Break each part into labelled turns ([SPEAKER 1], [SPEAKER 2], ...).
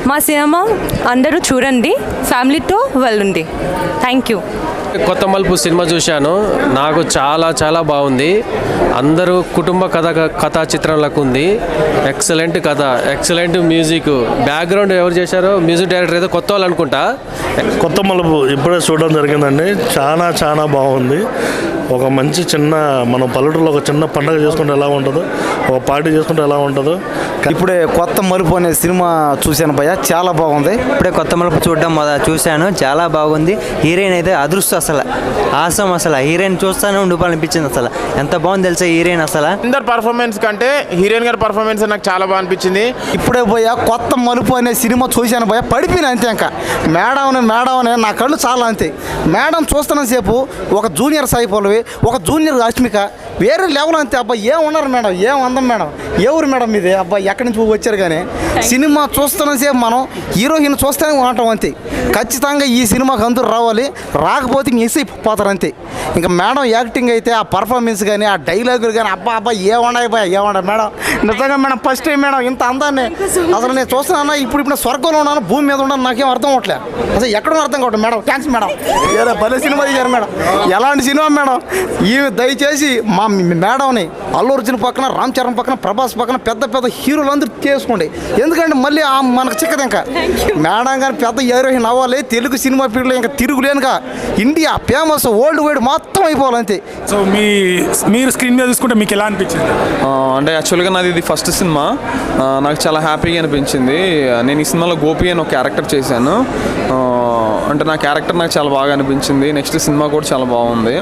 [SPEAKER 1] మా సినిమా అందరూ చూడండి, ఫ్యామిలీతో వెళ్ళండి. Thank you.
[SPEAKER 2] కొత్త మలుపు సినిమా చూశాను, నాకు చాలా చాలా బాగుంది. అందరూ కుటుంబ కథా చిత్రంలకు ఉంది. ఎక్సలెంట్ కథ, ఎక్సలెంట్ మ్యూజిక్. బ్యాక్గ్రౌండ్ ఎవరు చేశారో మ్యూజిక్ డైరెక్టర్ ఏదో కొత్త వాళ్ళు అనుకుంటా.
[SPEAKER 3] కొత్త మలుపు ఇప్పుడే చూడడం జరిగిందండి. చాలా చాలా బాగుంది. ఒక మంచి చిన్న మనం పల్లెటూరులో ఒక చిన్న పండుగ చేసుకుంటే ఎలా ఉంటుందో, ఒక పార్టీ చేసుకుంటే ఎలా ఉంటుందో.
[SPEAKER 4] ఇప్పుడే కొత్త మలుపు అనే సినిమా చూశాను భయ్య, చాలా బాగుంది.
[SPEAKER 5] ఇప్పుడే కొత్త మలుపు చూశాను, చాలా బాగుంది. హీరోయిన్ అయితే అదృష్టం, అసలు ఆసం. అసలు హీరోయిన్ చూస్తానే ఉండిపోవాలనిపించింది. అసలు ఎంత బాగుంది తెలుసా హీరోయిన్. అసలు
[SPEAKER 6] అందరు పర్ఫార్మెన్స్ కంటే హీరోయిన్ గారి పర్ఫార్మెన్స్ నాకు చాలా బాగా అనిపించింది.
[SPEAKER 4] ఇప్పుడే భయ్య కొత్త మలుపు అనే సినిమా చూశాను భయ్య, పడిపోయిన అంతే. ఇంకా మేడం అనే నా కళ్ళు చాలా అంతే. మేడం చూస్తున్న సేపు ఒక జూనియర్ సాయి పల్లవి, ఒక జూనియర్ రష్మిక, వేరే లెవెల్ అంతే. అబ్బాయి ఏం ఉన్నారు మేడం, ఏం అందం మేడం, ఎవరు మేడం ఇది అబ్బాయి, ఎక్కడి నుంచి వచ్చారు. కానీ సినిమా చూస్తున్న సేపు మనం హీరోయిన్ చూస్తూనే ఉంటాం అంతే. ఖచ్చితంగా ఈ సినిమాకి అందరూ రావాలి, రాకపోతే మిస్ అయిపోతారు అంతే. ఇంకా మేడం యాక్టింగ్ అయితే, ఆ పర్ఫార్మెన్స్ కానీ, ఆ డైలాగులు కానీ, అబ్బా ఏమన్నాయి మేడం. నిజంగా మేడం ఫస్ట్ టైం మేడం ఇంత అందాన్ని అసలు నేను చూస్తున్నాను. ఇప్పుడు స్వర్గంలో ఉన్నాను, భూమి మీద ఉన్నాను, నాకేం అర్థం అవట్లే అసలు, ఎక్కడో అర్థం కావట్లేదు మేడం. థ్యాంక్స్ మేడం, ఏదో భలే సినిమా తీశారు మేడం. ఎలాంటి సినిమా మేడం ఈ దయచేసి మా మేడంని అల్లు అర్జున్ పక్కన, రామ్ చరణ్ పక్కన, ప్రభాస్ పక్కన పెద్ద హీరోలు అందరూ చేసుకోండి. ఎందుకంటే మళ్ళీ మనకు చిక్కదు. ఇంకా మేడం గారు పెద్ద హీరోయిన్ అవ్వాలి, తెలుగు సినిమా ఫీల్డ్లో ఇంకా తిరుగులేనుగా ఇండియా ఫేమస్, వరల్డ్ వైడ్ మొత్తం అయిపోవాలంతే.
[SPEAKER 7] సో మీరు స్క్రీన్ మీద చూసుకుంటే మీకు ఎలా అనిపించింది?
[SPEAKER 8] అంటే యాక్చువల్గా నాది ఇది ఫస్ట్ సినిమా, నాకు చాలా హ్యాపీగా అనిపించింది. నేను ఈ సినిమాలో గోపి అని ఒక క్యారెక్టర్ చేశాను. అంటే నా క్యారెక్టర్ నాకు చాలా బాగా అనిపించింది. నెక్స్ట్ సినిమా కూడా చాలా బాగుంది.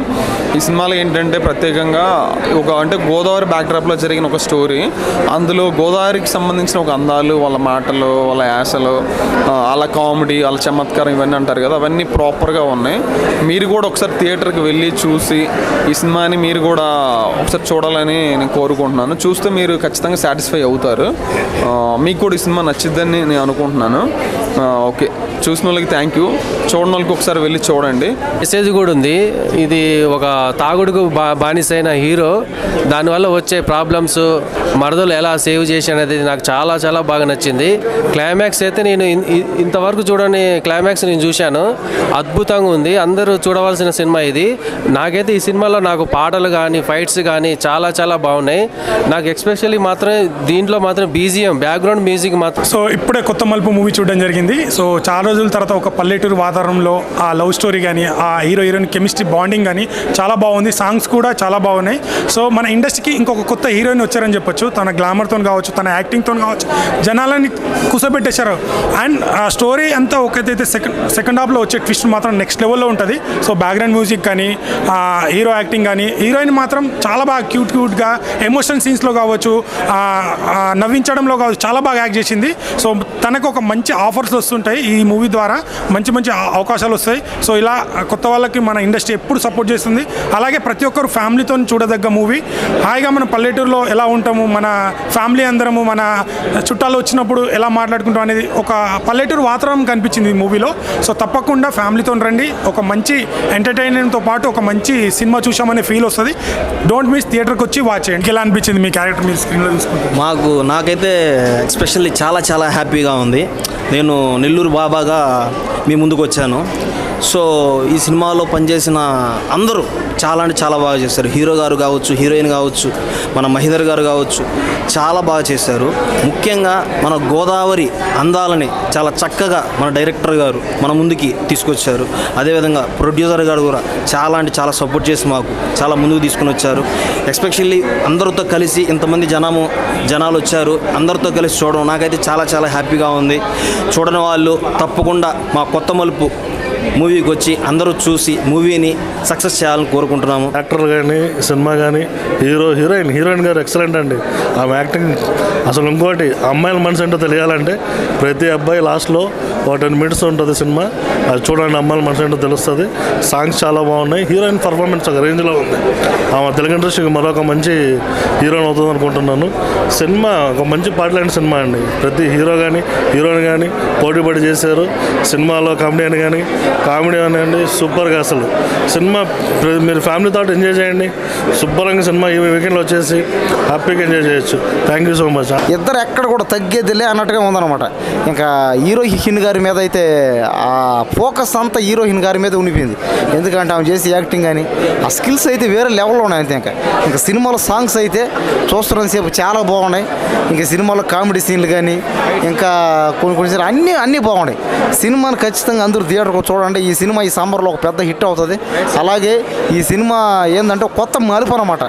[SPEAKER 8] ఈ సినిమాలో ఏంటంటే ప్రత్యేకంగా అంటే గోదావరి బ్యాక్డ్రాప్లో జరిగిన ఒక స్టోరీ. అందులో గోదావరికి సంబంధించిన ఒక అందాలు, వాళ్ళ మాటలు, వాళ్ళ యాసలు, వాళ్ళ కామెడీ, వాళ్ళ చమత్కారం ఇవన్నీ అంటారు కదా, అవన్నీ ప్రాపర్గా ఉన్నాయి. మీరు కూడా ఒకసారి థియేటర్కి వెళ్ళి చూసి ఈ సినిమాని మీరు కూడా ఒకసారి చూడాలని నేను కోరుకుంటున్నాను. చూస్తే మీరు ఖచ్చితంగా సాటిస్ఫై అవుతారు. మీకు కూడా ఈ సినిమా నచ్చిద్దని నేను అనుకుంటున్నాను. ఓకే, చూసిన వాళ్ళకి థ్యాంక్ యూ, చూడని వాళ్ళకి ఒకసారి వెళ్ళి చూడండి.
[SPEAKER 2] మెసేజ్ కూడా ఉంది. ఇది ఒక తాగుడుకు బానిసైన హీరో, దానివల్ల వచ్చే ప్రాబ్లమ్స్, మరదలు ఎలా సేవ్ చేసి అనేది నాకు చాలా చాలా బాగా నచ్చింది. క్లైమాక్స్ అయితే నేను ఇంతవరకు చూడని క్లైమాక్స్ నేను చూశాను, అద్భుతంగా ఉంది. అందరూ చూడవలసిన సినిమా ఇది. నాకైతే ఈ సినిమాలో నాకు పాటలు కానీ, ఫైట్స్ కానీ చాలా చాలా బాగున్నాయి. నాకు ఎస్పెషల్లీ మాత్రం దీంట్లో మాత్రం బీజిఎం, బ్యాక్గ్రౌండ్ మ్యూజిక్ మాత్రం.
[SPEAKER 7] సో ఇప్పుడే కొత్త మలుపు మూవీ చూడడం జరిగింది. సో చాలా రోజుల తర్వాత ఒక పల్లెటూరు వాతావరణంలో ఆ లవ్ స్టోరీ కానీ, ఆ హీరోయిన్ కెమిస్ట్రీ బాండింగ్ కానీ చాలా బాగుంది. సాంగ్స్ కూడా చాలా బాగున్నాయి. సో మన ఇండస్ట్రీకి ఇంకొక కొత్త హీరోయిన్ వచ్చారని చెప్పొచ్చు. తన గ్లామర్తో కావచ్చు, తన యాక్టింగ్తో కావచ్చు, జనాలని కుసపెట్టేశారు. అండ్ ఆ స్టోరీ అంతా ఒకటైతే సెకండ్ హాఫ్లో వచ్చే ట్విస్ట్ మాత్రం నెక్స్ట్ లెవెల్లో ఉంటుంది. సో బ్యాక్గ్రౌండ్ మ్యూజిక్ కానీ, హీరో యాక్టింగ్ కానీ, హీరోయిన్ మాత్రం చాలా బాగా క్యూట్గా ఎమోషనల్ సీన్స్లో కావచ్చు, నవ్వించడంలో కావచ్చు చాలా బాగా యాక్ట్ చేసింది. సో తనకు ఒక మంచి ఆఫర్స్ వస్తుంటాయి ఈ మూవీ ద్వారా, మంచి అవకాశాలు వస్తాయి. సో ఇలా కొత్త వాళ్ళకి మన ఇండస్ట్రీ ఎప్పుడు సపోర్ట్ చేస్తుంది. అలాగే ప్రతి ఒక్కరు ఫ్యామిలీతో చూడదగ్గ మూవీ. హాయిగా మన పల్లెటూరులో ఎలా ఉంటాము, మన ఫ్యామిలీ అందరము, మన చుట్టాలు వచ్చినప్పుడు ఎలా మాట్లాడుకుంటాం అనేది ఒక పల్లెటూరు వాతావరణం కనిపించింది ఈ మూవీలో. సో తప్పకుండా ఫ్యామిలీతో రండి. ఒక మంచి ఎంటర్టైన్మెంట్తో పాటు ఒక మంచి సినిమా చూసామనే ఫీల్ వస్తుంది. డోంట్ మిస్, థియేటర్కి వచ్చి వాచ్ చేయండి. ఎలా అనిపించింది మీ క్యారెక్టర్ మీరు స్క్రీన్లో చూసుకుంటే?
[SPEAKER 4] నాకైతే ఎస్పెషల్లీ చాలా చాలా హ్యాపీగా ఉంది. నేను నెల్లూరు బాబాగా మీ ముందుకు వచ్చాను. సో ఈ సినిమాలో పనిచేసిన అందరూ చాలా అంటే చాలా బాగా చేశారు. హీరో గారు కావచ్చు, హీరోయిన్ కావచ్చు, మన మహిదర్ గారు కావచ్చు, చాలా బాగా చేశారు. ముఖ్యంగా మన గోదావరి అందాలని చాలా చక్కగా మన డైరెక్టర్ గారు మన ముందుకి తీసుకొచ్చారు. అదేవిధంగా ప్రొడ్యూసర్ గారు కూడా చాలా అంటే చాలా సపోర్ట్ చేసి మాకు చాలా ముందుకు తీసుకుని వచ్చారు. ఎస్పెషల్లీ అందరితో కలిసి ఇంతమంది జనాలు వచ్చారు, అందరితో కలిసి చూడడం నాకైతే చాలా చాలా హ్యాపీగా ఉంది. చూడని వాళ్ళు తప్పకుండా మా కొత్త మలుపు మూవీకి వచ్చి అందరూ చూసి మూవీని సక్సెస్ చేయాలని కోరుకుంటున్నాము.
[SPEAKER 3] యాక్టర్ కానీ, సినిమా కానీ, హీరోయిన్ గారు ఎక్సలెంట్ అండి. ఆమె యాక్టింగ్ అసలు ఇంకోటి, అమ్మాయిల మనసు ఏంటో తెలియాలంటే ప్రతి అబ్బాయి లాస్ట్లో ఒక 10 minutes ఉంటుంది సినిమా, అది చూడండి, అమ్మాయిల మనసు ఏంటో తెలుస్తుంది. సాంగ్స్ చాలా బాగున్నాయి. హీరోయిన్ పర్ఫార్మెన్స్ ఒక రేంజ్లో ఉంది. ఆమె తెలుగు ఇండస్ట్రీకి మరొక మంచి హీరోయిన్ అవుతుంది అనుకుంటున్నాను. సినిమా ఒక మంచి పాటలాంటి సినిమా అండి. ప్రతి హీరో కానీ, హీరోయిన్ కానీ పోటీ పడి చేశారు. సినిమాలో కామెడీ అని కానీ, కామెడీ అనండి సూపర్గా అసలు సినిమా మీరు ఫ్యామిలీతో ఎంజాయ్ చేయండి. శుభ్రంగా సినిమా ఈ వీకెండ్లో వచ్చేసి హ్యాపీగా ఎంజాయ్ చేయొచ్చు. Thank you so much.
[SPEAKER 4] ఇద్దరు ఎక్కడ కూడా తగ్గేదిలే అన్నట్టుగా ఉందన్నమాట. ఇంకా హీరోయిన్ గారి మీద అయితే ఆ ఫోకస్ అంతా హీరోయిన్ గారి మీద ఉండిపోయింది. ఎందుకంటే ఆమె చేసే యాక్టింగ్ కానీ ఆ స్కిల్స్ అయితే వేరే లెవెల్లో ఉన్నాయి అంతే. ఇంకా సినిమాలో సాంగ్స్ అయితే చూస్తున్నంతసేపు చాలా బాగున్నాయి. ఇంకా సినిమాలో కామెడీ సీన్లు కానీ ఇంకా కొన్ని అన్నీ బాగున్నాయి. సినిమాని ఖచ్చితంగా అందరూ థియేటర్కి చూడండి. ఈ సినిమా ఈ సమ్మర్లో ఒక పెద్ద హిట్ అవుతుంది. అలాగే ఈ సినిమా ఏంటంటే కొత్త మలుపు అనమాట.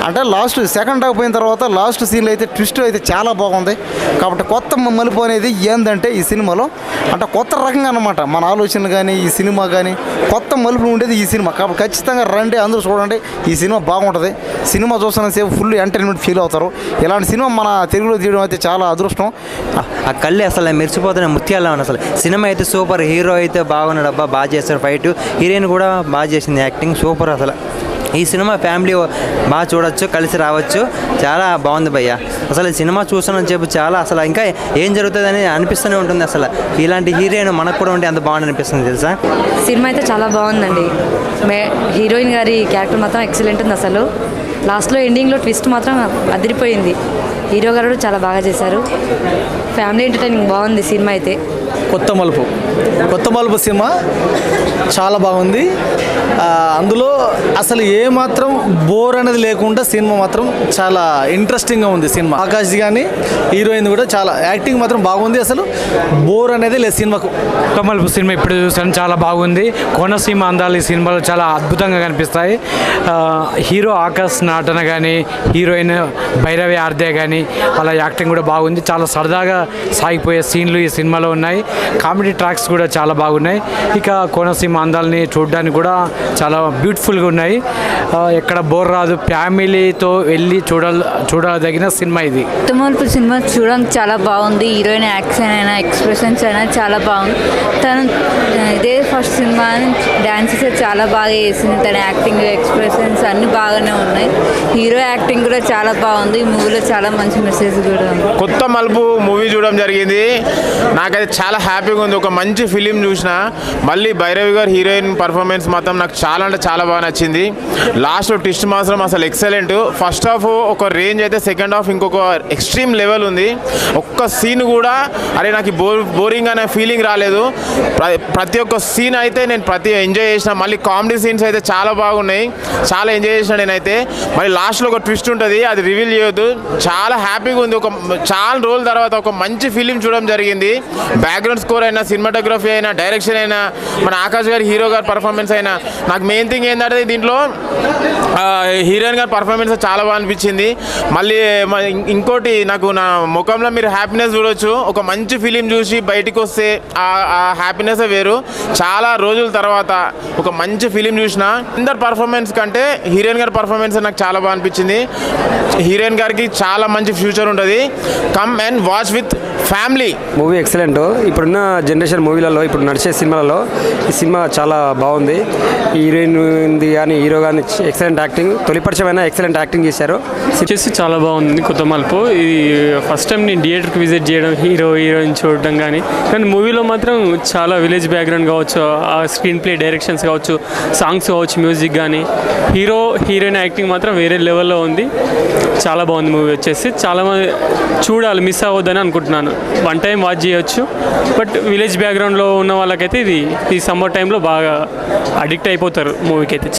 [SPEAKER 4] అంటే లాస్ట్ సెకండ్ హాఫ్ అయిన తర్వాత లాస్ట్ సీన్లో అయితే ట్విస్ట్ అయితే చాలా బాగుంది. కాబట్టి కొత్త మలుపు అనేది ఏంటంటే ఈ సినిమాలో అంటే కొత్త రకంగా అనమాట. మన ఆలోచనలు కానీ ఈ సినిమా కానీ కొత్త మలుపులు ఉండేది ఈ సినిమా. కాబట్టి ఖచ్చితంగా రండి, అందరూ చూడండి. ఈ సినిమా బాగుంటుంది. సినిమా చూస్తున్నంతసేపు ఫుల్ ఎంటర్టైన్మెంట్ ఫీల్ అవుతారు. ఇలాంటి సినిమా మన తెలుగులో తీయడం అయితే చాలా అదృష్టం.
[SPEAKER 5] ఆ కళ్ళు అసలు మెరిచిపోతున్న ముత్యాల్లో ఉన్నాయి. అసలు సినిమా అయితే సూపర్. హీరో అయితే బాగున్నాడు, అబ్బా బాగా చేస్తారు ఫైట్. హీరోయిన్ కూడా బాగా చేసింది, యాక్టింగ్ సూపర్. అసలు ఈ సినిమా ఫ్యామిలీ బాగా చూడొచ్చు, కలిసి రావచ్చు. చాలా బాగుంది భయ్య. అసలు ఈ సినిమా చూసానని చెప్పి చాలా అసలు ఇంకా ఏం జరుగుతుందని అనిపిస్తూనే ఉంటుంది. అసలు ఇలాంటి హీరోయిన్ మనకు కూడా ఉంటే అంత బాగుంది అనిపిస్తుంది తెలుసా.
[SPEAKER 1] సినిమా అయితే చాలా బాగుందండి. హీరోయిన్ గారి క్యారెక్టర్ మాత్రం ఎక్సలెంట్ ఉంది. అసలు లాస్ట్లో ఎండింగ్లో ట్విస్ట్ మాత్రం అదిరిపోయింది. హీరో గారు చాలా బాగా చేశారు. ఫ్యామిలీ ఎంటర్టైనింగ్ బాగుంది సినిమా అయితే.
[SPEAKER 9] కొత్త మలుపు సినిమా చాలా బాగుంది. అందులో అసలు ఏమాత్రం బోర్ అనేది లేకుండా సినిమా మాత్రం చాలా ఇంట్రెస్టింగ్గా ఉంది. సినిమా ఆకాష్ కానీ హీరోయిన్ కూడా చాలా యాక్టింగ్ మాత్రం బాగుంది. అసలు బోర్ అనేది లేదు సినిమాకు.
[SPEAKER 10] కొత్త మలుపు సినిమా ఇప్పుడు చూసాను, చాలా బాగుంది. కోనసీమ అందాలు ఈ సినిమాలో చాలా అద్భుతంగా కనిపిస్తాయి. హీరో ఆకాష్ నటన కానీ హీరోయిన్ భైరవి ఆర్దే కానీ వాళ్ళ యాక్టింగ్ కూడా బాగుంది. చాలా సరదాగా సాగిపోయే సీన్లు ఈ సినిమాలో ఉన్నాయి. కామెడీ ట్రాక్స్ కూడా చాలా బాగున్నాయి. ఇక కోనసీమ అందాలని చూడడానికి కూడా చాలా బ్యూటిఫుల్గా ఉన్నాయి. ఎక్కడ బోర్ రాదు. ఫ్యామిలీతో వెళ్ళి చూడదగిన సినిమా ఇది.
[SPEAKER 1] కొత్త మలుపు సినిమా చూడడానికి చాలా బాగుంది. హీరోయిన్ యాక్షన్ అయినా ఎక్స్ప్రెషన్స్ అయినా చాలా బాగుంది. తను ఇదే ఫస్ట్ సినిమా డాన్సెస్ చాలా బాగా చేసింది. తన యాక్టింగ్ ఎక్స్ప్రెషన్స్ అన్నీ బాగానే ఉన్నాయి. హీరో యాక్టింగ్ కూడా చాలా బాగుంది. ఈ మూవీలో చాలా మంచి మెసేజ్ కూడా ఉంది.
[SPEAKER 6] కొత్త మలుపు మూవీ చూడడం జరిగింది. నాకైతే చాలా హ్యాపీగా ఉంది. ఒక మంచి ఫిలిం చూసిన. మళ్ళీ భైరవి గారు హీరోయిన్ పర్ఫార్మెన్స్ మాత్రం నాకు చాలా అంటే చాలా బాగా నచ్చింది. లాస్ట్ ట్విస్ట్ మాత్రం అసలు ఎక్సలెంట్. ఫస్ట్ హాఫ్ ఒక రేంజ్ అయితే సెకండ్ హాఫ్ ఇంకొక ఎక్స్ట్రీమ్ లెవెల్ ఉంది. ఒక్క సీన్ కూడా అరే నాకు బోరింగ్ అనే ఫీలింగ్ రాలేదు. ప్రతి ఒక్క సీన్ అయితే నేను ఎంజాయ్ చేసిన. మళ్ళీ కామెడీ సీన్స్ అయితే చాలా బాగున్నాయి. చాలా ఎంజాయ్ చేసిన నేనైతే. మళ్ళీ లాస్ట్లో ఒక ట్విస్ట్ ఉంటుంది, అది రివీల్ చేయొద్దు. చాలా హ్యాపీగా ఉంది. చాలా రోజుల తర్వాత ఒక మంచి ఫిలిం చూడడం జరిగింది. బ్యాక్గ్రౌండ్ స్కోర్ అయినా, సినిమాటోగ్రఫీ అయినా, డైరెక్షన్ అయినా, మన ఆకాష్ గారి హీరో గారి పర్ఫార్మెన్స్ అయినా, నాకు మెయిన్ థింగ్ ఏంటంటే దీంట్లో హీరోయిన్ గారి పర్ఫార్మెన్స్ చాలా బాగా అనిపించింది. మళ్ళీ ఇంకోటి నాకు నా ముఖంలో మీరు హ్యాపీనెస్ చూడొచ్చు. ఒక మంచి ఫిలిం చూసి బయటికి వస్తే ఆ హ్యాపీనెస్ వేరు. చాలా రోజుల తర్వాత ఒక మంచి ఫిలిం చూసిన. అందరి పర్ఫార్మెన్స్ కంటే హీరోయిన్ గారి పర్ఫార్మెన్స్ నాకు చాలా బాగా అనిపించింది. హీరోయిన్ గారికి చాలా మంచి ఫ్యూచర్ ఉంటుంది. Come and watch with family.
[SPEAKER 11] Movie excellent. ఇప్పుడున్న జనరేషన్ మూవీలలో ఇప్పుడు నడిచే సినిమాలలో ఈ సినిమా చాలా బాగుంది. హీరోయిన్ది కానీ హీరో కానీ ఎక్సలెంట్ యాక్టింగ్. తొలిపరిచయమైన ఎక్సలెంట్ యాక్టింగ్ చేశారు.
[SPEAKER 10] వచ్చేసి చాలా బాగుంది కొత్త మలుపు. ఇది ఫస్ట్ టైం నేను థియేటర్కి విజిట్ చేయడం, హీరోయిన్ చూడడం కానీ మూవీలో మాత్రం చాలా విలేజ్ బ్యాక్గ్రౌండ్ కావచ్చు, ఆ స్క్రీన్ ప్లే డైరెక్షన్స్ కావచ్చు, సాంగ్స్ కావచ్చు, మ్యూజిక్ కానీ హీరోయిన్ యాక్టింగ్ మాత్రం వేరే లెవెల్లో ఉంది. చాలా బాగుంది మూవీ. వచ్చేసి చాలామంది చూడాలి, మిస్ అవ్వద్దని అనుకుంటున్నాను. వన్ టైం వాచ్ చేయొచ్చు. బట్ విలేజ్ బ్యాక్గ్రౌండ్లో ఉన్న వాళ్ళకైతే ఈ సమ్మర్ టైంలో బాగా అడిక్ట్ అయిపోతారు మూవీకి అయితే.